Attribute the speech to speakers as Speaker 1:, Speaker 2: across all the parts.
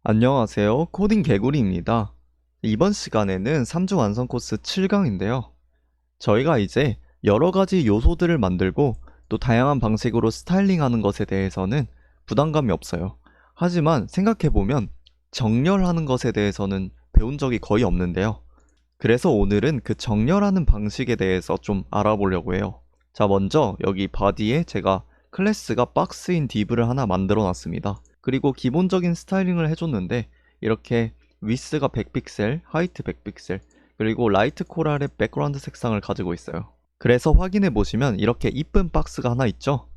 Speaker 1: 안녕하세요. 코딩 개구리입니다. 이번 시간에는 3주 완성 코스 7강인데요. 저희가 이제 여러 가지 요소들을 만들고 또 다양한 방식으로 스타일링하는 것에 대해서는 부담감이 없어요. 하지만 생각해보면 정렬하는 것에 대해서는 배운 적이 거의 없는데요. 그래서 오늘은 그 정렬하는 방식에 대해서 좀 알아보려고 해요. 자, 먼저 여기 바디에 제가 클래스가 박스인 div를 하나 만들어 놨습니다. 그리고 기본적인 스타일링을 해줬는데 이렇게 위스가 100픽셀, 하이트 100픽셀, 그리고 라이트 코랄의 백그라운드 색상을 가지고 있어요. 그래서 확인해 보시면 이렇게 이쁜 박스가 하나 있죠?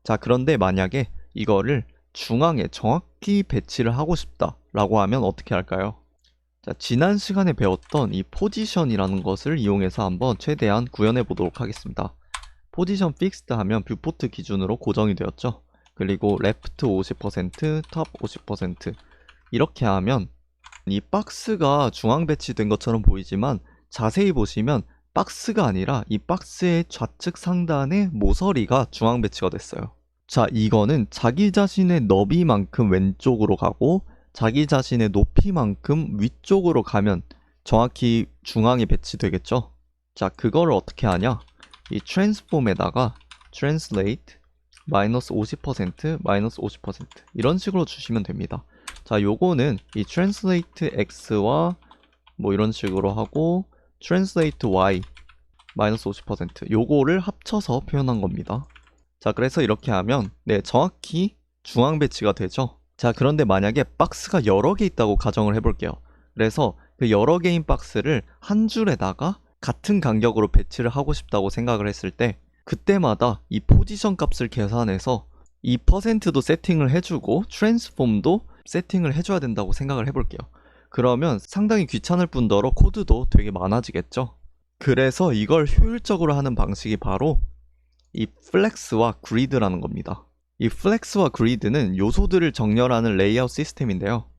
Speaker 1: 자, 그런데 만약에 이거를 중앙에 정확히 배치를 하고 싶다 라고 하면 어떻게 할까요? 자, 지난 시간에 배웠던 이 포지션이라는 것을 이용해서 한번 최대한 구현해 보도록 하겠습니다. 포지션 픽스드 하면 뷰포트 기준으로 고정이 되었죠. 그리고 레프트 50%, 탑 50% 이렇게 하면 이 박스가 중앙 배치된 것처럼 보이지만 자세히 보시면 박스가 아니라 이 박스의 좌측 상단에 모서리가 중앙 배치가 됐어요. 자, 이거는 자기 자신의 너비만큼 왼쪽으로 가고 자기 자신의 높이만큼 위쪽으로 가면 정확히 중앙에 배치되겠죠. 자, 그거를 어떻게 하냐? 이 트랜스폼에다가 translate -50%, -50% 이런 식으로 주시면 됩니다. 자, 요거는 이 translate x와 뭐 이런 식으로 하고 translate y -50% 요거를 합쳐서 표현한 겁니다. 자, 그래서 이렇게 하면 네, 정확히 중앙 배치가 되죠. 자, 그런데 만약에 박스가 여러 개 있다고 가정을 해볼게요. 그래서 그 여러 개인 박스를 한 줄에다가 같은 간격으로 배치를 하고 싶다고 생각을 했을 때 그때마다 이 포지션 값을 계산해서 이 퍼센트도 세팅을 해주고 트랜스폼도 세팅을 해줘야 된다고 생각을 해볼게요. 그러면 상당히 귀찮을 뿐더러 코드도 되게 많아지겠죠. 그래서 이걸 효율적으로 하는 방식이 바로 이 플렉스와 그리드라는 겁니다. 이 플렉스와 그리드는 요소들을 정렬하는 레이아웃 시스템인데요.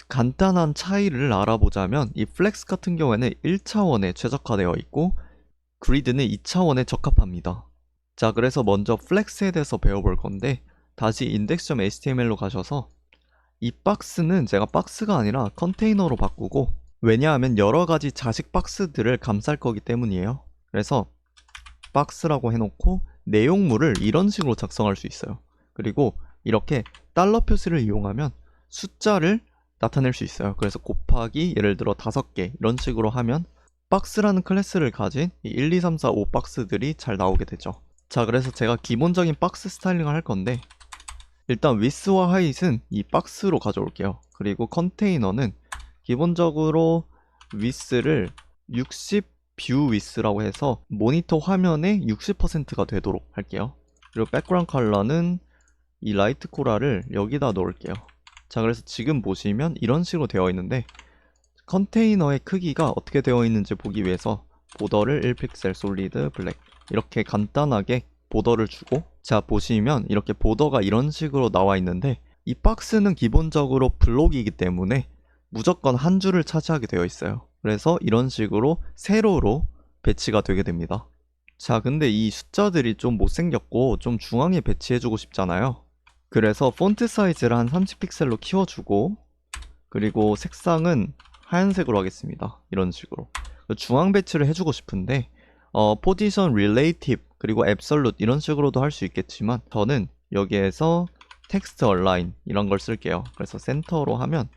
Speaker 1: 간단한 차이를 알아보자면 이 플렉스 같은 경우에는 1차원에 최적화되어 있고 그리드는 2차원에 적합합니다. 자, 그래서 먼저 플렉스에 대해서 배워볼 건데 다시 index.html로 가셔서 이 박스는 제가 박스가 아니라 컨테이너로 바꾸고 왜냐하면 여러가지 자식 박스들을 감쌀 거기 때문이에요. 그래서 박스라고 해놓고 내용물을 이런 식으로 작성할 수 있어요. 그리고 이렇게 달러 표시를 이용하면 숫자를 나타낼 수 있어요. 그래서 곱하기 예를 들어 5개 이런 식으로 하면 박스라는 클래스를 가진 이 1, 2, 3, 4, 5 박스들이 잘 나오게 되죠. 자, 그래서 제가 기본적인 박스 스타일링을 할 건데 일단 width와 height은 이 박스로 가져올게요. 그리고 컨테이너는 기본적으로 width를 60 뷰 width라고 해서 모니터 화면의 60%가 되도록 할게요. 그리고 백그라운드 컬러는 이 라이트 코랄을 여기다 놓을게요. 자, 그래서 지금 보시면 이런 식으로 되어 있는데 컨테이너의 크기가 어떻게 되어 있는지 보기 위해서 보더를 1픽셀 솔리드 블랙 이렇게 간단하게 보더를 주고 자, 보시면 이렇게 보더가 이런 식으로 나와 있는데 이 박스는 기본적으로 블록이기 때문에 무조건 한 줄을 차지하게 되어 있어요. 그래서 이런 식으로 세로로 배치가 되게 됩니다. 자, 근데 이 숫자들이 좀 못생겼고 좀 중앙에 배치해주고 싶잖아요. 그래서 폰트 사이즈를 한 30픽셀로 키워주고 그리고 색상은 하얀색으로 하겠습니다. 이런 식으로 중앙 배치를 해주고 싶은데 포지션 릴레이티브 그리고 앱솔루트 이런 식으로도 할 수 있겠지만 저는 여기에서 텍스트 얼라인 이런 걸 쓸게요. 그래서 센터로 하면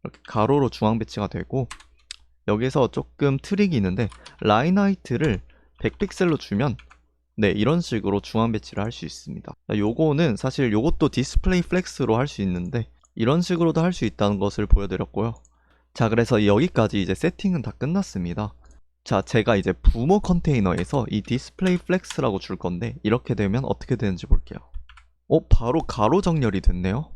Speaker 1: 이렇게 가로로 중앙 배치가 되고 여기서 조금 트릭이 있는데 라인 하이트를 100픽셀로 주면 네, 이런 식으로 중앙 배치를 할 수 있습니다. 요거는 사실 요것도 디스플레이 플렉스로 할 수 있는데 이런 식으로도 할 수 있다는 것을 보여드렸고요. 자, 그래서 여기까지 이제 세팅은 다 끝났습니다. 자, 제가 이제 부모 컨테이너에서 이 디스플레이 플렉스라고 줄 건데 이렇게 되면 어떻게 되는지 볼게요. 바로 가로 정렬이 됐네요.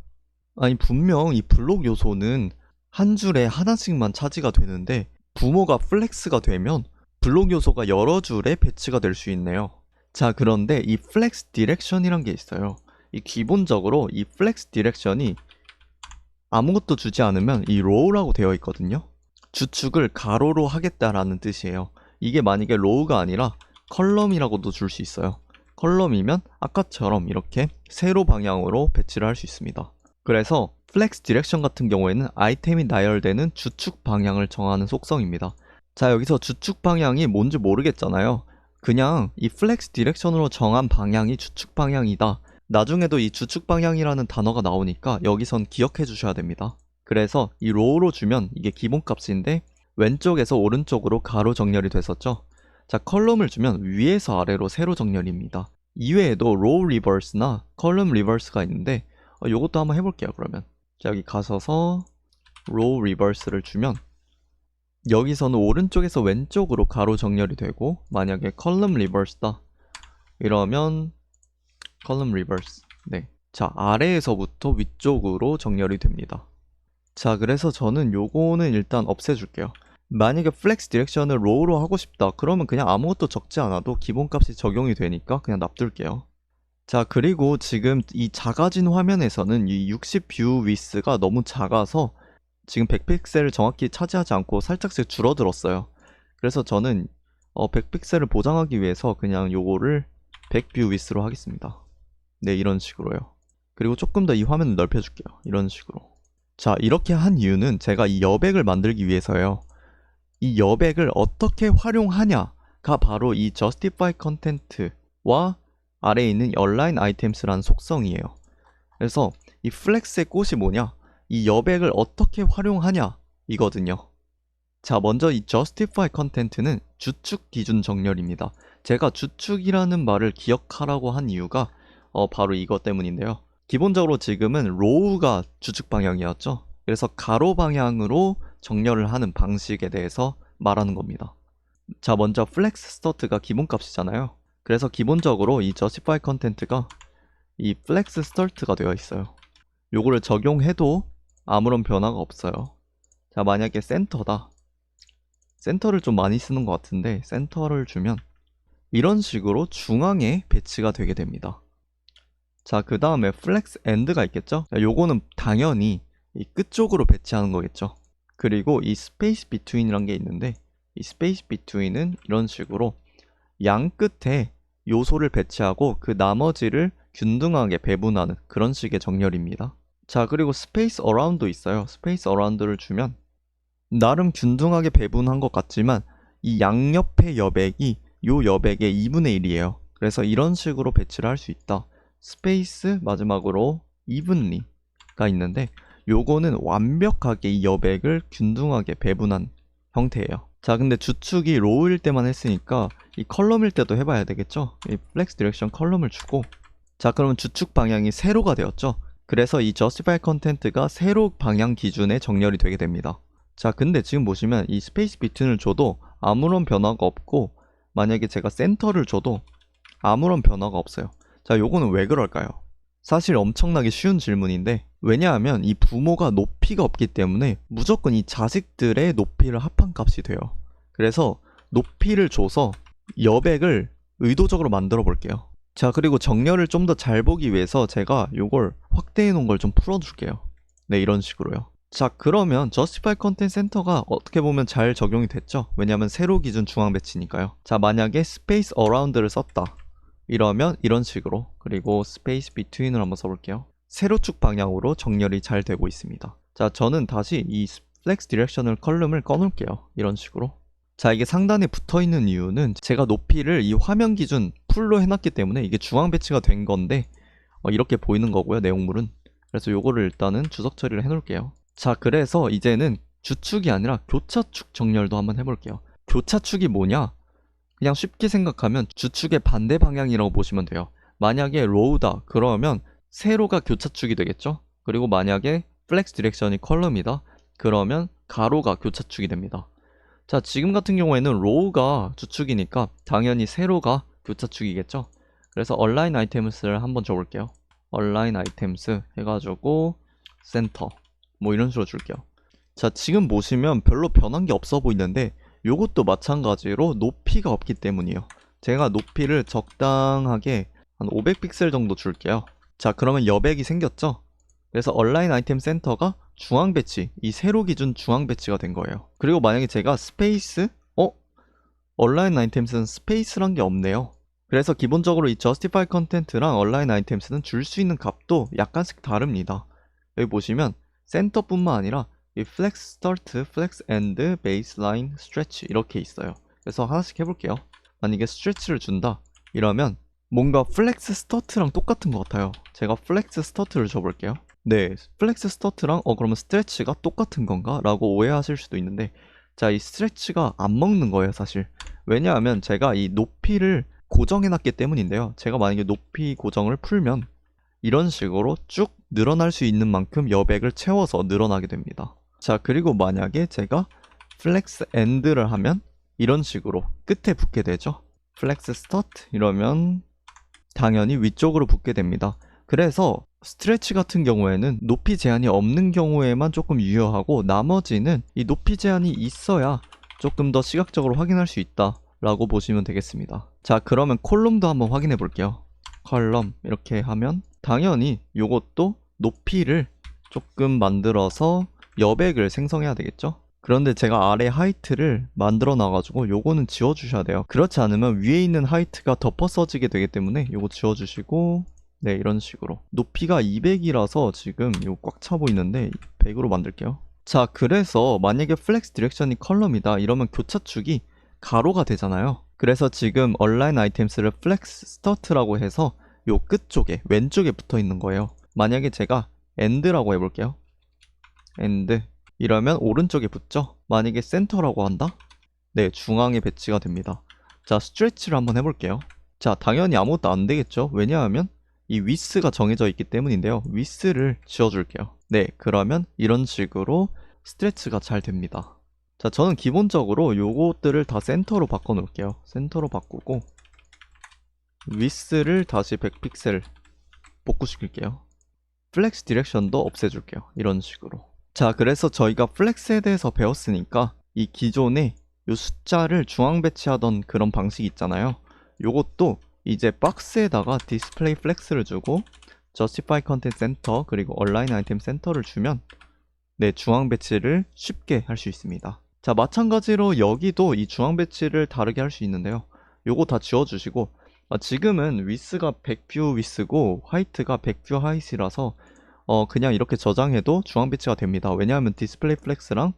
Speaker 1: 아니, 분명 이 블록 요소는 한 줄에 하나씩만 차지가 되는데 부모가 플렉스가 되면 블록 요소가 여러 줄에 배치가 될 수 있네요. 자, 그런데 이 플렉스 디렉션이란 게 있어요. 이 기본적으로 이 플렉스 디렉션이 아무것도 주지 않으면 이 로우라고 되어 있거든요. 주축을 가로로 하겠다라는 뜻이에요. 이게 만약에 로우가 아니라 컬럼이라고도 줄 수 있어요. 컬럼이면 아까처럼 이렇게 세로 방향으로 배치를 할 수 있습니다. 그래서 플렉스 디렉션 같은 경우에는 아이템이 나열되는 주축 방향을 정하는 속성입니다. 자, 여기서 주축 방향이 뭔지 모르겠잖아요. 그냥 이 플렉스 디렉션으로 정한 방향이 주축 방향이다. 나중에도 이 주축 방향이라는 단어가 나오니까 여기선 기억해 주셔야 됩니다. 그래서 이 로우로 주면 이게 기본값인데 왼쪽에서 오른쪽으로 가로 정렬이 됐었죠. 자, 컬럼을 주면 위에서 아래로 세로 정렬입니다. 이외에도 로우 리버스나 컬럼 리버스가 있는데 요것도 한번 해볼게요. 그러면 자, 여기 가셔서 로우 리버스를 주면 여기서는 오른쪽에서 왼쪽으로 가로 정렬이 되고, 만약에 컬럼 리버스다 이러면 컬럼 리버스, 네, 자, 아래에서부터 위쪽으로 정렬이 됩니다. 자, 그래서 저는 요거는 일단 없애줄게요. 만약에 플렉스 디렉션을 로우로 하고 싶다 그러면 그냥 아무것도 적지 않아도 기본값이 적용이 되니까 그냥 놔둘게요. 자, 그리고 지금 이 작아진 화면에서는 이 60 뷰 위스가 너무 작아서 지금 100픽셀을 정확히 차지하지 않고 살짝씩 줄어들었어요. 그래서 저는 100픽셀을 보장하기 위해서 그냥 요거를 100 뷰 위스로 하겠습니다. 네, 이런 식으로요. 그리고 조금 더 이 화면을 넓혀줄게요. 이런 식으로. 자, 이렇게 한 이유는 제가 이 여백을 만들기 위해서예요. 이 여백을 어떻게 활용하냐가 바로 이 justify content와 아래에 있는 align items라는 속성이에요. 그래서 이 플렉스의 꽃이 뭐냐? 이 여백을 어떻게 활용하냐 이거든요. 자, 먼저 이 justify content는 주축 기준 정렬입니다. 제가 주축이라는 말을 기억하라고 한 이유가 바로 이것 때문인데요. 기본적으로 지금은 로우가 주축 방향이었죠. 그래서 가로 방향으로 정렬을 하는 방식에 대해서 말하는 겁니다. 자, 먼저 flex start가 기본값이잖아요. 그래서 기본적으로 이 justify content가 이 flex start가 되어 있어요. 요거를 적용해도 아무런 변화가 없어요. 자, 만약에 센터다. 센터를 좀 많이 쓰는 것 같은데 센터를 주면 이런 식으로 중앙에 배치가 되게 됩니다. 자, 그 다음에 플렉스 엔드가 있겠죠? 자, 요거는 당연히 이 끝쪽으로 배치하는 거겠죠. 그리고 이 스페이스 비트윈이란 게 있는데 이 스페이스 비트윈은 이런 식으로 양 끝에 요소를 배치하고 그 나머지를 균등하게 배분하는 그런 식의 정렬입니다. 자, 그리고 스페이스 어라운드도 있어요. 스페이스 어라운드를 주면 나름 균등하게 배분한 것 같지만 이 양옆의 여백이 요 여백의 2분의 1이에요. 그래서 이런 식으로 배치를 할 수 있다. 스페이스 마지막으로 evenly가 있는데 요거는 완벽하게 이 여백을 균등하게 배분한 형태예요. 자, 근데 주축이 로우일 때만 했으니까 이 컬럼일 때도 해봐야 되겠죠. 이 플렉스 디렉션 컬럼을 주고, 자, 그러면 주축 방향이 세로가 되었죠. 그래서 이 justify content가 세로 방향 기준에 정렬이 되게 됩니다. 자, 근데 지금 보시면 이 스페이스 비트윈을 줘도 아무런 변화가 없고, 만약에 제가 센터를 줘도 아무런 변화가 없어요. 자, 요거는 왜 그럴까요? 사실 엄청나게 쉬운 질문인데, 왜냐하면 이 부모가 높이가 없기 때문에 무조건 이 자식들의 높이를 합한 값이 돼요. 그래서 높이를 줘서 여백을 의도적으로 만들어 볼게요. 자, 그리고 정렬을 좀 더 잘 보기 위해서 제가 요걸 확대해 놓은 걸 좀 풀어줄게요. 네, 이런 식으로요. 자, 그러면 justify content center가 어떻게 보면 잘 적용이 됐죠? 왜냐하면 세로 기준 중앙 배치니까요. 자, 만약에 space around를 썼다 이러면 이런 식으로, 그리고 space between을 한번 써볼게요. 세로축 방향으로 정렬이 잘 되고 있습니다. 자, 저는 다시 이 flex directional 컬럼을 꺼놓을게요. 이런 식으로. 자, 이게 상단에 붙어있는 이유는 제가 높이를 이 화면 기준 풀로 해놨기 때문에 이게 중앙 배치가 된 건데 이렇게 보이는 거고요, 내용물은. 그래서 요거를 일단은 주석 처리를 해놓을게요. 자, 그래서 이제는 주축이 아니라 교차축 정렬도 한번 해볼게요. 교차축이 뭐냐? 그냥 쉽게 생각하면 주축의 반대 방향이라고 보시면 돼요. 만약에 로우다 그러면 세로가 교차축이 되겠죠? 그리고 만약에 플렉스 디렉션이 컬럼이다 그러면 가로가 교차축이 됩니다. 자, 지금 같은 경우에는 로우가 주축이니까 당연히 세로가 교차축이겠죠? 그래서 align items를 한번 줘볼게요. align items 해가지고 센터 뭐 이런 식으로 줄게요. 자, 지금 보시면 별로 변한 게 없어 보이는데 요것도 마찬가지로 높이가 없기 때문이에요. 제가 높이를 적당하게 한 500픽셀 정도 줄게요. 자, 그러면 여백이 생겼죠? 그래서 align item center가 중앙 배치, 이 세로 기준 중앙 배치가 된 거예요. 그리고 만약에 제가 스페이스, align items는 스페이스란 게 없네요. 그래서 기본적으로 이 justify content랑 align items는 줄 수 있는 값도 약간씩 다릅니다. 여기 보시면 센터뿐만 아니라 이 플렉스 스타트, 플렉스 엔드, 베이스라인, 스트레치 이렇게 있어요. 그래서 하나씩 해볼게요. 만약에 스트레치를 준다 이러면 뭔가 플렉스 스타트랑 똑같은 것 같아요. 제가 플렉스 스타트를 줘볼게요. 네, 플렉스 스타트랑 그러면 스트레치가 똑같은 건가? 라고 오해하실 수도 있는데, 자, 이 스트레치가 안 먹는 거예요, 사실. 왜냐하면 제가 이 높이를 고정해놨기 때문인데요. 제가 만약에 높이 고정을 풀면 이런 식으로 쭉 늘어날 수 있는 만큼 여백을 채워서 늘어나게 됩니다. 자, 그리고 만약에 제가 플렉스 엔드를 하면 이런 식으로 끝에 붙게 되죠. 플렉스 스타트 이러면 당연히 위쪽으로 붙게 됩니다. 그래서 스트레치 같은 경우에는 높이 제한이 없는 경우에만 조금 유효하고, 나머지는 이 높이 제한이 있어야 조금 더 시각적으로 확인할 수 있다 라고 보시면 되겠습니다. 자, 그러면 콜럼도 한번 확인해 볼게요. 컬럼 이렇게 하면 당연히 요것도 높이를 조금 만들어서 여백을 생성해야 되겠죠. 그런데 제가 아래 하이트를 만들어 놔가지고 요거는 지워주셔야 돼요. 그렇지 않으면 위에 있는 하이트가 덮어 써지게 되기 때문에 요거 지워주시고, 네, 이런 식으로 높이가 200이라서 지금 이거 꽉 차 보이는데 100으로 만들게요. 자, 그래서 만약에 플렉스 디렉션이 컬럼이다 이러면 교차축이 가로가 되잖아요. 그래서 지금 얼라인 아이템스를 플렉스 스타트라고 해서 요 끝쪽에 왼쪽에 붙어 있는 거예요. 만약에 제가 엔드라고 해볼게요. 엔드 이러면 오른쪽에 붙죠. 만약에 센터라고 한다? 네, 중앙에 배치가 됩니다. 자, 스트레치를 한번 해볼게요. 자, 당연히 아무것도 안 되겠죠. 왜냐하면 이 위스가 정해져 있기 때문인데요. 위스를 지워줄게요. 네, 그러면 이런 식으로 스트레치가 잘 됩니다. 자, 저는 기본적으로 요것들을 다 센터로 바꿔 놓을게요. 센터로 바꾸고 위스를 다시 100픽셀 복구시킬게요. 플렉스 디렉션도 없애줄게요. 이런 식으로. 자, 그래서 저희가 플렉스에 대해서 배웠으니까 이 기존에 요 숫자를 중앙 배치하던 그런 방식이 있잖아요. 요것도 이제 박스에다가 디스플레이 플렉스를 주고 justify content center 그리고 align item center를 주면 네, 중앙 배치를 쉽게 할 수 있습니다. 자, 마찬가지로 여기도 이 중앙 배치를 다르게 할 수 있는데요. 요거 다 지워주시고, 지금은 위스가 100뷰 위스고 화이트가 100뷰 하이트라서 그냥 이렇게 저장해도 중앙 배치가 됩니다. 왜냐하면 디스플레이 플렉스랑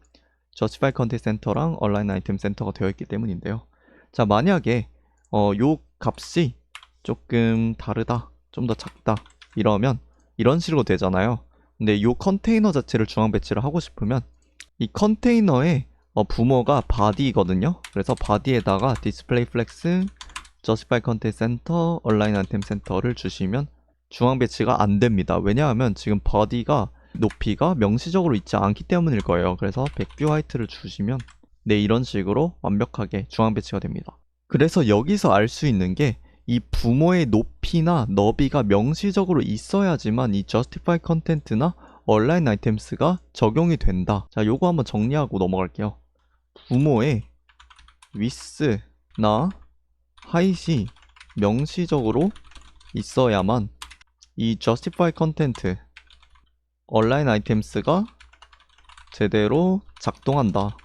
Speaker 1: justify content center랑 align item center가 되어 있기 때문인데요. 자, 만약에 요 값이 조금 다르다, 좀 더 작다 이러면 이런 식으로 되잖아요. 근데 요 컨테이너 자체를 중앙 배치를 하고 싶으면 이 컨테이너의 부모가 body거든요. 그래서 body에다가 display flex, justify content center, align item center를 주시면 중앙 배치가 안 됩니다. 왜냐하면 지금 body가 높이가 명시적으로 있지 않기 때문일 거예요. 그래서 100뷰 하이트를 주시면 네, 이런 식으로 완벽하게 중앙 배치가 됩니다. 그래서 여기서 알 수 있는 게 이 부모의 높이나 너비가 명시적으로 있어야지만 이 justify content나 align items가 적용이 된다. 자, 요거 한번 정리하고 넘어갈게요. 부모의 width나 height이 명시적으로 있어야만 이 justify content, align items가 제대로 작동한다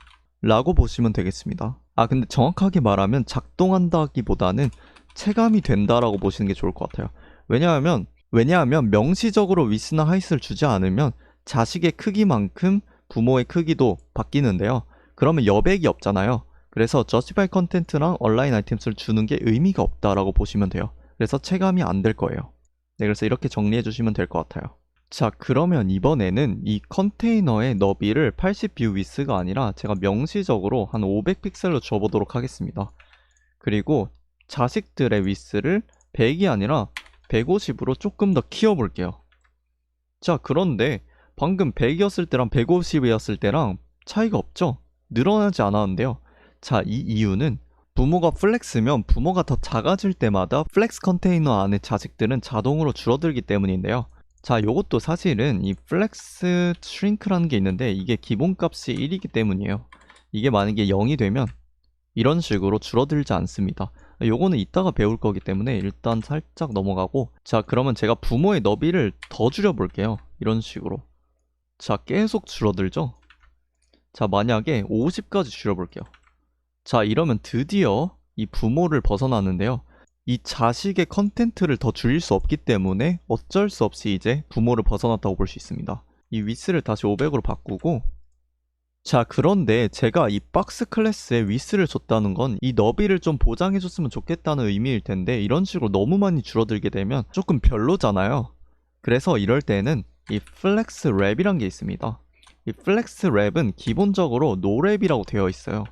Speaker 1: 라고 보시면 되겠습니다. 근데 정확하게 말하면 작동한다기보다는 체감이 된다라고 보시는 게 좋을 것 같아요. 왜냐하면 명시적으로 위스나 하이스를 주지 않으면 자식의 크기만큼 부모의 크기도 바뀌는데요. 그러면 여백이 없잖아요. 그래서 justify content랑 align items를 주는 게 의미가 없다라고 보시면 돼요. 그래서 체감이 안 될 거예요. 네, 그래서 이렇게 정리해 주시면 될 것 같아요. 자, 그러면 이번에는 이 컨테이너의 너비를 80뷰 위스가 아니라 제가 명시적으로 한 500픽셀로 줘보도록 하겠습니다. 그리고 자식들의 위스를 100이 아니라 150으로 조금 더 키워볼게요. 자, 그런데 방금 100이었을 때랑 150이었을 때랑 차이가 없죠? 늘어나지 않았는데요. 자, 이 이유는 부모가 플렉스면 부모가 더 작아질 때마다 플렉스 컨테이너 안에 자식들은 자동으로 줄어들기 때문인데요. 자, 요것도 사실은 이 플렉스 슈링크라는 게 있는데 이게 기본값이 1이기 때문이에요. 이게 만약에 0이 되면 이런 식으로 줄어들지 않습니다. 요거는 이따가 배울 거기 때문에 일단 살짝 넘어가고, 자, 그러면 제가 부모의 너비를 더 줄여볼게요. 이런 식으로. 자, 계속 줄어들죠? 자, 만약에 50까지 줄여볼게요. 자, 이러면 드디어 이 부모를 벗어나는데요. 이 자식의 컨텐트를 더 줄일 수 없기 때문에 어쩔 수 없이 이제 부모를 벗어났다고 볼 수 있습니다. 이 위스를 다시 500으로 바꾸고, 자, 그런데 제가 이 박스 클래스에 위스를 줬다는 건 이 너비를 좀 보장해줬으면 좋겠다는 의미일 텐데, 이런 식으로 너무 많이 줄어들게 되면 조금 별로잖아요. 그래서 이럴 때는 이 플렉스 랩이란 게 있습니다. 이 플렉스 랩은 기본적으로 노랩이라고 되어 있어요.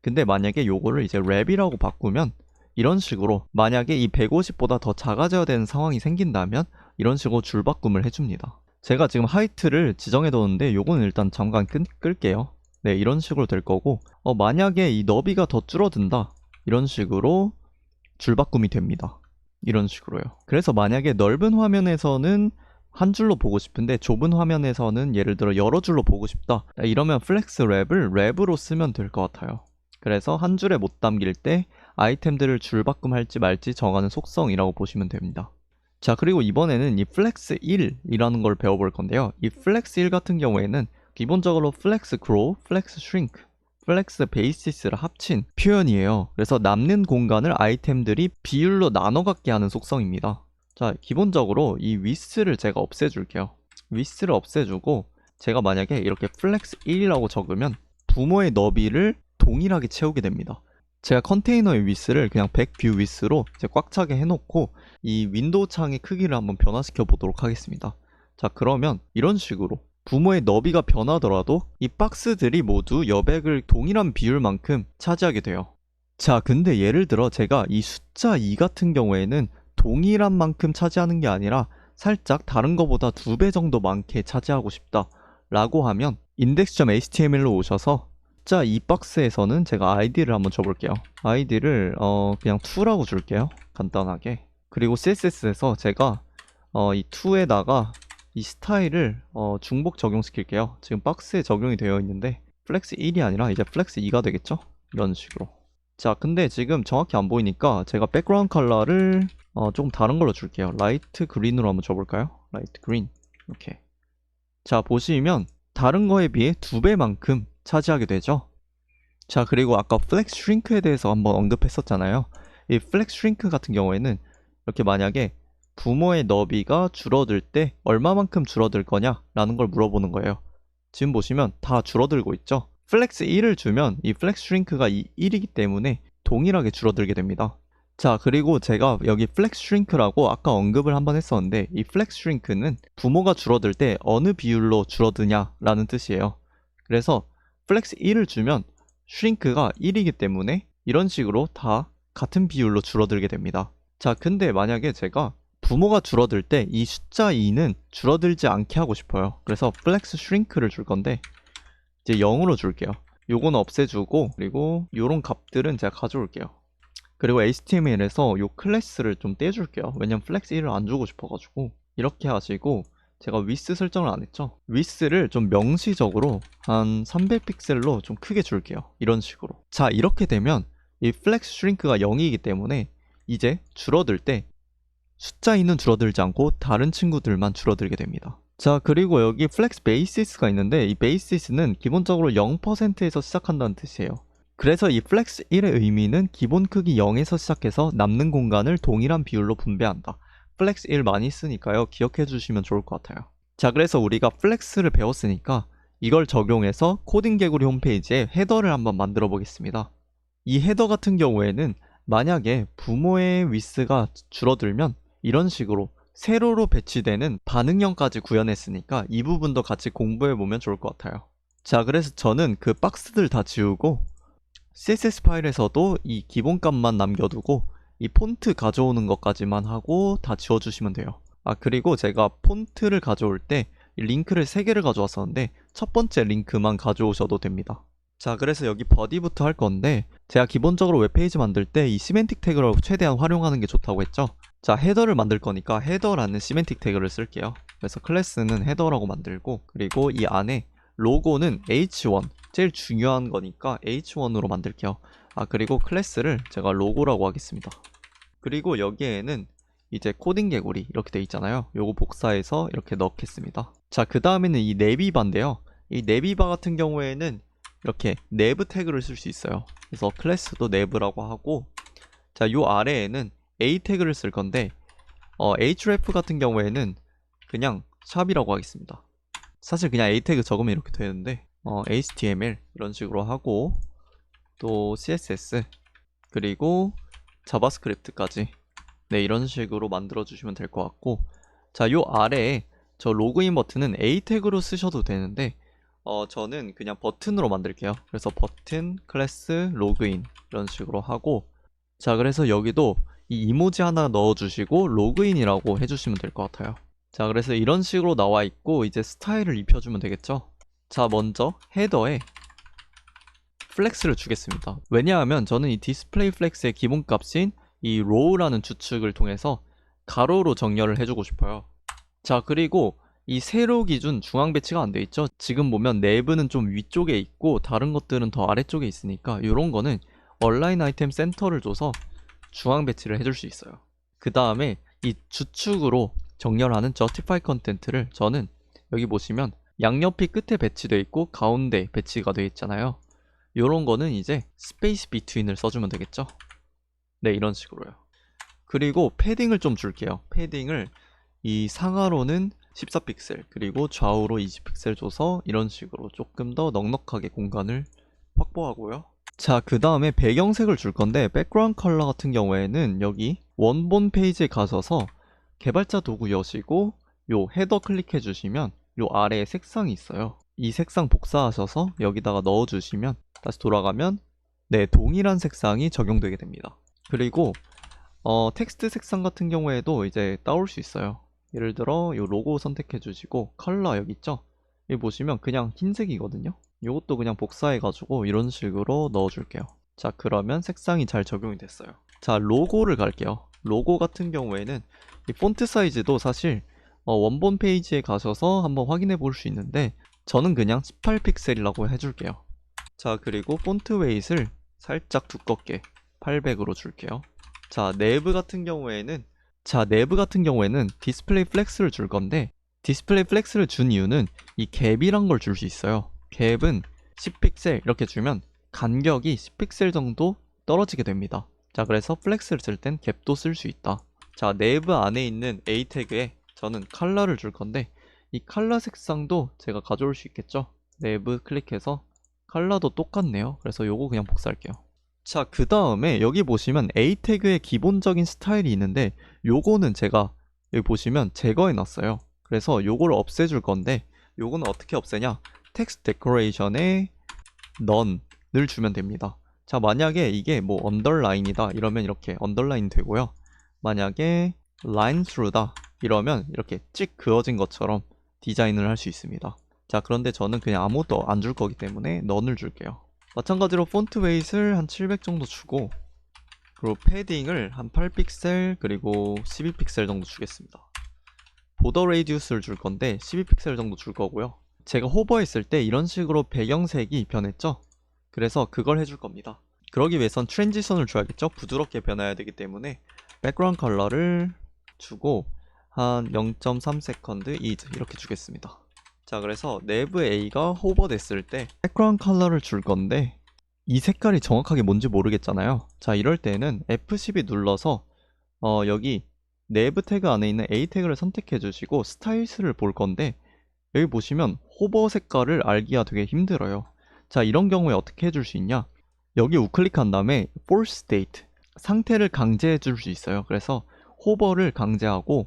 Speaker 1: 근데 만약에 요거를 이제 랩이라고 바꾸면 이런 식으로, 만약에 이 150보다 더 작아져야 되는 상황이 생긴다면 이런 식으로 줄바꿈을 해줍니다. 제가 지금 하이트를 지정해 뒀는데 요거는 일단 잠깐 끌게요. 네, 이런 식으로 될 거고, 만약에 이 너비가 더 줄어든다, 이런 식으로 줄바꿈이 됩니다. 이런 식으로요. 그래서 만약에 넓은 화면에서는 한 줄로 보고 싶은데 좁은 화면에서는 예를 들어 여러 줄로 보고 싶다, 이러면 플렉스 랩을 랩으로 쓰면 될 것 같아요. 그래서 한 줄에 못 담길 때 아이템들을 줄바꿈할지 말지 정하는 속성이라고 보시면 됩니다. 자, 그리고 이번에는 이 플렉스 1이라는 걸 배워볼 건데요. 이 플렉스 1 같은 경우에는 기본적으로 플렉스 그로우, 플렉스 슈링크, 플렉스 베이시스를 합친 표현이에요. 그래서 남는 공간을 아이템들이 비율로 나눠 갖게 하는 속성입니다. 자, 기본적으로 이 위스를 제가 없애줄게요. 위스를 없애주고, 제가 만약에 이렇게 플렉스 1이라고 적으면 부모의 너비를 동일하게 채우게 됩니다. 제가 컨테이너의 위스를 그냥 100 뷰 위스로 이제 꽉 차게 해놓고 이 윈도우 창의 크기를 한번 변화시켜 보도록 하겠습니다. 자, 그러면 이런 식으로 부모의 너비가 변하더라도 이 박스들이 모두 여백을 동일한 비율만큼 차지하게 돼요. 자, 근데 예를 들어 제가 이 숫자 2 같은 경우에는 동일한 만큼 차지하는 게 아니라 살짝 다른 거보다 2배 정도 많게 차지하고 싶다 라고 하면 index.html로 오셔서, 자, 이 박스에서는 제가 아이디를 한번 줘볼게요. 아이디를 그냥 2라고 줄게요. 간단하게. 그리고 CSS에서 제가 이 2에다가 이 스타일을 중복 적용시킬게요. 지금 박스에 적용이 되어 있는데 플렉스 1이 아니라 이제 플렉스 2가 되겠죠? 이런 식으로. 자, 근데 지금 정확히 안 보이니까 제가 백그라운드 컬러를 조금 다른 걸로 줄게요. 라이트 그린으로 한번 줘볼까요? 라이트 그린. 이렇게. 자, 보시면 다른 거에 비해 2배만큼 차지하게 되죠. 자, 그리고 아까 플렉스 슈링크에 대해서 한번 언급했었잖아요. 이 플렉스 슈링크 같은 경우에는 이렇게 만약에 부모의 너비가 줄어들 때 얼마만큼 줄어들 거냐 라는 걸 물어보는 거예요. 지금 보시면 다 줄어들고 있죠. 플렉스 1을 주면 이 플렉스 슈링크가 1이기 때문에 동일하게 줄어들게 됩니다. 자, 그리고 제가 여기 플렉스 슈링크라고 아까 언급을 한번 했었는데, 이 플렉스 슈링크는 부모가 줄어들 때 어느 비율로 줄어드냐 라는 뜻이에요. 그래서 플렉스 1을 주면 슈링크가 1이기 때문에 이런 식으로 다 같은 비율로 줄어들게 됩니다. 자, 근데 만약에 제가 부모가 줄어들 때 이 숫자 2는 줄어들지 않게 하고 싶어요. 그래서 플렉스 슈링크를 줄 건데 이제 0으로 줄게요. 요건 없애주고, 그리고 요런 값들은 제가 가져올게요. 그리고 HTML에서 요 클래스를 좀 떼줄게요. 왜냐면 플렉스 1을 안 주고 싶어가지고. 이렇게 하시고, 제가 위스 설정을 안 했죠. 위스를 좀 명시적으로 한 300픽셀로 좀 크게 줄게요. 이런 식으로. 자, 이렇게 되면 이 플렉스 슈링크가 0이기 때문에 이제 줄어들 때 숫자 2는 줄어들지 않고 다른 친구들만 줄어들게 됩니다. 자, 그리고 여기 플렉스 베이시스가 있는데, 이 베이시스는 기본적으로 0%에서 시작한다는 뜻이에요. 그래서 이 플렉스 1의 의미는 기본 크기 0에서 시작해서 남는 공간을 동일한 비율로 분배한다. 플렉스 1 많이 쓰니까요, 기억해 주시면 좋을 것 같아요. 자, 그래서 우리가 플렉스를 배웠으니까 이걸 적용해서 코딩 개구리 홈페이지에 헤더를 한번 만들어 보겠습니다. 이 헤더 같은 경우에는 만약에 부모의 위스가 줄어들면 이런 식으로 세로로 배치되는 반응형까지 구현했으니까 이 부분도 같이 공부해 보면 좋을 것 같아요. 자, 그래서 저는 그 박스들 다 지우고 CSS 파일에서도 이 기본값만 남겨두고 이 폰트 가져오는 것까지만 하고 다 지워주시면 돼요. 아, 그리고 제가 폰트를 가져올 때 링크를 3개를 가져왔었는데 첫 번째 링크만 가져오셔도 됩니다. 자, 그래서 여기 버디부터 할 건데, 제가 기본적으로 웹페이지 만들 때 이 시멘틱 태그를 최대한 활용하는 게 좋다고 했죠. 자, 헤더를 만들 거니까 헤더라는 시멘틱 태그를 쓸게요. 그래서 클래스는 헤더라고 만들고, 그리고 이 안에 로고는 h1, 제일 중요한 거니까 h1으로 만들게요. 아, 그리고 클래스를 제가 로고라고 하겠습니다. 그리고 여기에는 이제 코딩 개구리 이렇게 돼 있잖아요. 요거 복사해서 이렇게 넣겠습니다. 자, 그 다음에는 이 네비바인데요. 이 네비바 같은 경우에는 이렇게 nev 태그를 쓸 수 있어요. 그래서 클래스도 nev라고 하고, 자, 요 아래에는 a 태그를 쓸 건데 href 같은 경우에는 그냥 샵이라고 하겠습니다. 사실 그냥 A 태그 적으면 이렇게 되는데 HTML 이런 식으로 하고 또 CSS 그리고 자바스크립트까지 네 이런 식으로 만들어 주시면 될 것 같고 자 요 아래에 저 로그인 버튼은 A 태그로 쓰셔도 되는데 저는 그냥 버튼으로 만들게요. 그래서 버튼 클래스 로그인 이런 식으로 하고 자 그래서 여기도 이 이모지 하나 넣어주시고 로그인이라고 해주시면 될 것 같아요. 자 그래서 이런 식으로 나와 있고 이제 스타일을 입혀주면 되겠죠. 자 먼저 헤더에 플렉스를 주겠습니다. 왜냐하면 저는 이 디스플레이 플렉스의 기본값인 이 row라는 주축을 통해서 가로로 정렬을 해주고 싶어요. 자 그리고 이 세로 기준 중앙 배치가 안 돼 있죠. 지금 보면 내부는 좀 위쪽에 있고 다른 것들은 더 아래쪽에 있으니까 이런 거는 얼라인 아이템 센터를 줘서 중앙 배치를 해줄 수 있어요. 그 다음에 이 주축으로 정렬하는 justify content를 저는 여기 보시면 양옆이 끝에 배치되어 있고 가운데 배치가 되어 있잖아요. 요런 거는 이제 space between을 써주면 되겠죠. 네 이런 식으로요. 그리고 패딩을 좀 줄게요. 패딩을 이 상하로는 14픽셀 그리고 좌우로 20픽셀 줘서 이런 식으로 조금 더 넉넉하게 공간을 확보하고요. 자 그 다음에 배경색을 줄 건데 백그라운드 컬러 같은 경우에는 여기 원본 페이지에 가셔서 개발자 도구 여시고 요 헤더 클릭해 주시면 요 아래에 색상이 있어요. 이 색상 복사하셔서 여기다가 넣어 주시면 다시 돌아가면 네 동일한 색상이 적용되게 됩니다. 그리고 텍스트 색상 같은 경우에도 이제 따올 수 있어요. 예를 들어 요 로고 선택해 주시고 컬러 여기 있죠? 여기 보시면 그냥 흰색이거든요. 요것도 그냥 복사해 가지고 이런 식으로 넣어 줄게요. 자 그러면 색상이 잘 적용이 됐어요. 자 로고를 갈게요. 로고 같은 경우에는 이 폰트 사이즈도 사실 원본 페이지에 가셔서 한번 확인해 볼 수 있는데 저는 그냥 18픽셀이라고 해줄게요. 자 그리고 폰트 웨이트를 살짝 두껍게 800으로 줄게요. 자 내부 같은 경우에는 디스플레이 플렉스를 줄 건데 디스플레이 플렉스를 준 이유는 이 갭이란 걸 줄 수 있어요. 갭은 10픽셀 이렇게 주면 간격이 10픽셀 정도 떨어지게 됩니다. 자 그래서 플렉스를 쓸 땐 갭도 쓸 수 있다. 자 내부 안에 있는 A 태그에 저는 컬러를 줄 건데 이 컬러 색상도 제가 가져올 수 있겠죠. 내부 클릭해서 컬러도 똑같네요. 그래서 요거 그냥 복사할게요. 자 그 다음에 여기 보시면 A 태그의 기본적인 스타일이 있는데 요거는 제가 여기 보시면 제거해 놨어요. 그래서 요거를 없애줄 건데 요거는 어떻게 없애냐 텍스트 데코레이션에 none을 주면 됩니다. 자 만약에 이게 뭐 언더라인이다 이러면 이렇게 언더라인 되고요. 만약에 line through다 이러면 이렇게 찍 그어진 것처럼 디자인을 할 수 있습니다. 자 그런데 저는 그냥 아무것도 안 줄 거기 때문에 none을 줄게요. 마찬가지로 폰트 웨이트를 한 700 정도 주고 그리고 패딩을 한 8픽셀 그리고 12픽셀 정도 주겠습니다. 보더 레디우스를 줄 건데 12픽셀 정도 줄 거고요. 제가 호버했을 때 이런 식으로 배경색이 변했죠? 그래서 그걸 해줄 겁니다. 그러기 위해선 트랜지션을 줘야겠죠? 부드럽게 변해야 되기 때문에 백그라운드 컬러를 주고 한 0.3세컨드 이즈 이렇게 주겠습니다. 자 그래서 내부 A가 호버됐을 때 백그라운드 컬러를 줄 건데 이 색깔이 정확하게 뭔지 모르겠잖아요. 자 이럴 때는 F12 눌러서 여기 내부 태그 안에 있는 A 태그를 선택해 주시고 스타일스를 볼 건데 여기 보시면 호버 색깔을 알기가 되게 힘들어요. 자 이런 경우에 어떻게 해줄 수 있냐 여기 우클릭한 다음에 force state 상태를 강제해 줄 수 있어요. 그래서 호버를 강제하고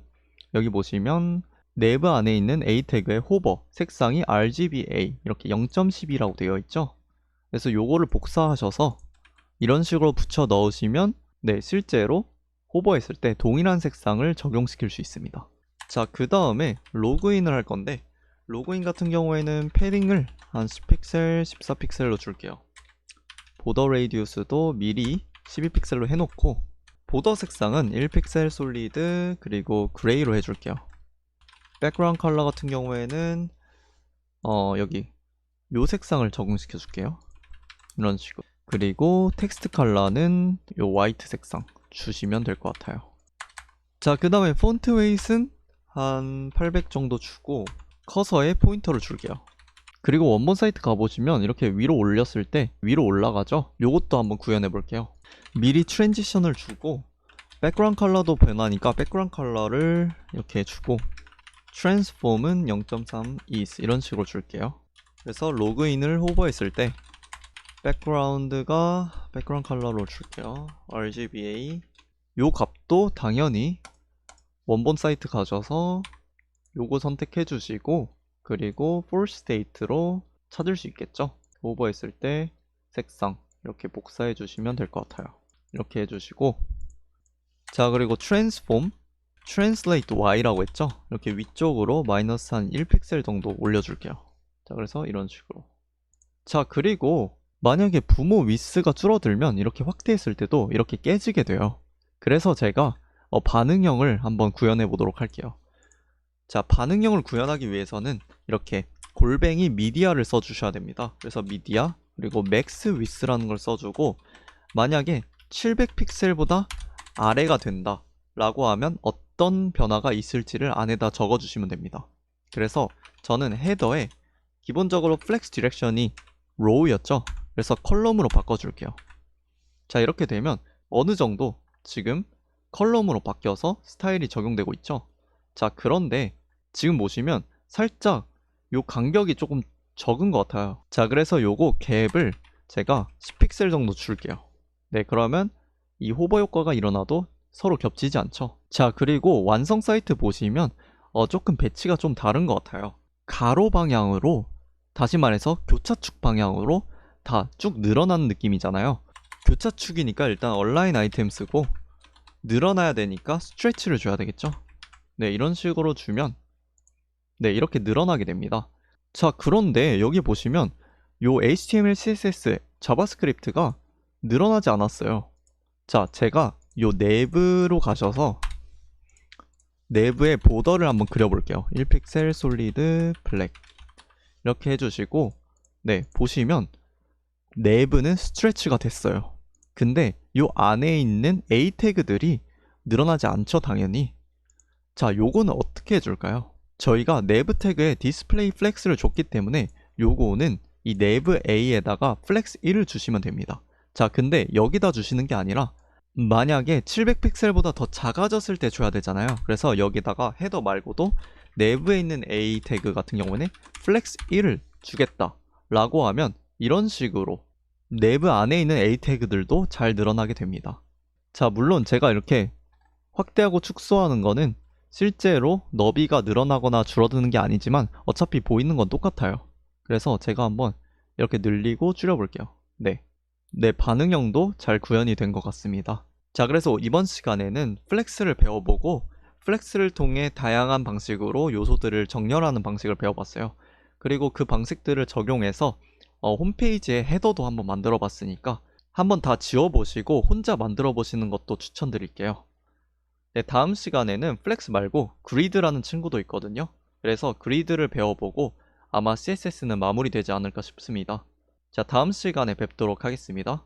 Speaker 1: 여기 보시면 내부 안에 있는 A 태그의 호버 색상이 RGBA 이렇게 0.12라고 되어 있죠. 그래서 요거를 복사하셔서 이런 식으로 붙여 넣으시면 네 실제로 호버했을 때 동일한 색상을 적용시킬 수 있습니다. 자 그 다음에 로그인을 할 건데 로그인 같은 경우에는 패딩을 한 10픽셀 14픽셀로 줄게요. 보더 레디우스도 미리 12픽셀로 해놓고 보더 색상은 1픽셀 솔리드 그리고 그레이로 해줄게요. 백그라운드 컬러 같은 경우에는 여기 요 색상을 적용시켜 줄게요. 이런 식으로. 그리고 텍스트 컬러는 요 화이트 색상 주시면 될 것 같아요. 자 그 다음에 폰트 웨이트는 한 800 정도 주고 커서에 포인터를 줄게요. 그리고 원본 사이트 가보시면 이렇게 위로 올렸을 때 위로 올라가죠? 요것도 한번 구현해 볼게요. 미리 트랜지션을 주고 백그라운드 컬러도 변하니까 백그라운드 컬러를 이렇게 주고 transform은 0.3 is 이런 식으로 줄게요. 그래서 로그인을 호버했을 때 백그라운드 컬러로 줄게요. RGBA 요 값도 당연히 원본 사이트 가셔서 요거 선택해 주시고 그리고 for state로 찾을 수 있겠죠. 오버했을 때 색상 이렇게 복사해 주시면 될 것 같아요. 이렇게 해주시고 자 그리고 transform translate y라고 했죠. 이렇게 위쪽으로 마이너스 한 1픽셀 정도 올려줄게요. 자 그래서 이런 식으로 자 그리고 만약에 부모 위스가 줄어들면 이렇게 확대했을 때도 이렇게 깨지게 돼요. 그래서 제가 반응형을 한번 구현해 보도록 할게요. 자 반응형을 구현하기 위해서는 이렇게 골뱅이 미디어를 써주셔야 됩니다. 그래서 미디어 그리고 맥스 위스라는 걸 써주고 만약에 700픽셀보다 아래가 된다 라고 하면 어떤 변화가 있을지를 안에다 적어주시면 됩니다. 그래서 저는 헤더에 기본적으로 플렉스 디렉션이 로우였죠. 그래서 컬럼으로 바꿔줄게요. 자 이렇게 되면 어느 정도 지금 컬럼으로 바뀌어서 스타일이 적용되고 있죠. 자 그런데 지금 보시면 살짝 요 간격이 조금 적은 것 같아요. 자 그래서 요거 갭을 제가 10픽셀 정도 줄게요. 네 그러면 이 호버 효과가 일어나도 서로 겹치지 않죠. 자 그리고 완성 사이트 보시면 조금 배치가 좀 다른 것 같아요. 가로 방향으로 다시 말해서 교차축 방향으로 다 쭉 늘어나는 느낌이잖아요. 교차축이니까 일단 얼라인 아이템 쓰고 늘어나야 되니까 스트레치를 줘야 되겠죠. 네 이런 식으로 주면 네 이렇게 늘어나게 됩니다. 자 그런데 여기 보시면 요 HTML, CSS, 자바스크립트가 늘어나지 않았어요. 자 제가 요 내부로 가셔서 내부의 보더를 한번 그려볼게요. 1픽셀 솔리드 블랙 이렇게 해주시고 네 보시면 내부는 스트레치가 됐어요. 근데 요 안에 있는 A 태그들이 늘어나지 않죠 당연히. 자 요거는 어떻게 해줄까요? 저희가 내부 태그에 디스플레이 플렉스를 줬기 때문에 요거는 이 내부 A에다가 플렉스 1을 주시면 됩니다. 자 근데 여기다 주시는 게 아니라 만약에 700픽셀보다 더 작아졌을 때 줘야 되잖아요. 그래서 여기다가 헤더 말고도 내부에 있는 A 태그 같은 경우는 플렉스 1을 주겠다 라고 하면 이런 식으로 내부 안에 있는 A 태그들도 잘 늘어나게 됩니다. 자 물론 제가 이렇게 확대하고 축소하는 거는 실제로 너비가 늘어나거나 줄어드는 게 아니지만 어차피 보이는 건 똑같아요. 그래서 제가 한번 이렇게 늘리고 줄여볼게요. 네, 반응형도 잘 구현이 된 것 같습니다. 자, 그래서 이번 시간에는 플렉스를 배워보고 플렉스를 통해 다양한 방식으로 요소들을 정렬하는 방식을 배워봤어요. 그리고 그 방식들을 적용해서 홈페이지의 헤더도 한번 만들어 봤으니까 한번 다 지워보시고 혼자 만들어 보시는 것도 추천드릴게요. 네, 다음 시간에는 플렉스 말고 그리드라는 친구도 있거든요. 그래서 그리드를 배워보고 아마 CSS는 마무리되지 않을까 싶습니다. 자, 다음 시간에 뵙도록 하겠습니다.